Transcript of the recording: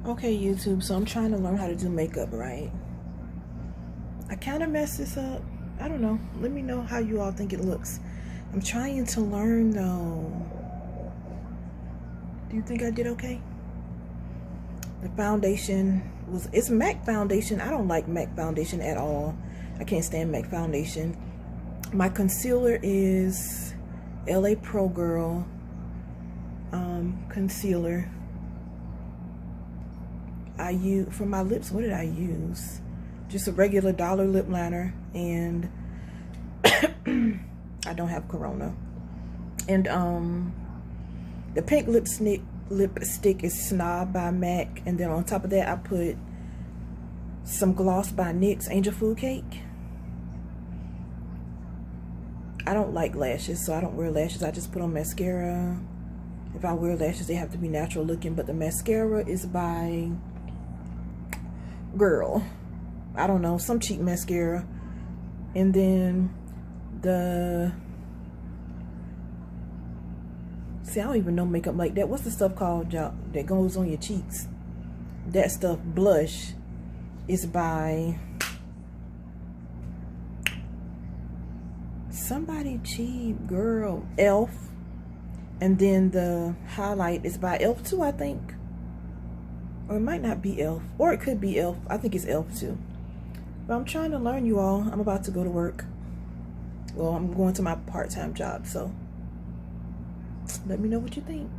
Okay, YouTube, so I'm trying to learn how to do makeup, right? I kind of messed this up. I don't know. Let me know how you all think it looks. I'm trying to learn, though. Do you think I did okay? The foundation it's MAC foundation. I don't like MAC foundation at all. I can't stand MAC foundation. My concealer is LA Pro Girl concealer. I use for my lips. What did I use? Just a regular dollar lip liner, and I don't have Corona. And the pink lipstick is Snob by MAC, and then on top of that I put some gloss by NYX, Angel Food Cake. I don't like lashes, so I don't wear lashes. I just put on mascara. If I wear lashes, they have to be natural looking, but the mascara is by girl, I don't know, some cheap mascara. And then see, I don't even know makeup like that. What's the stuff called, y'all, that goes on your cheeks? That stuff, blush, is by somebody cheap, girl, Elf. And then the highlight is by Elf too, I think. Or it might not be Elf, or it could be Elf. I think it's Elf too. But I'm trying to learn, you all. I'm about to go to work. Well, I'm going to my part-time job, so let me know what you think.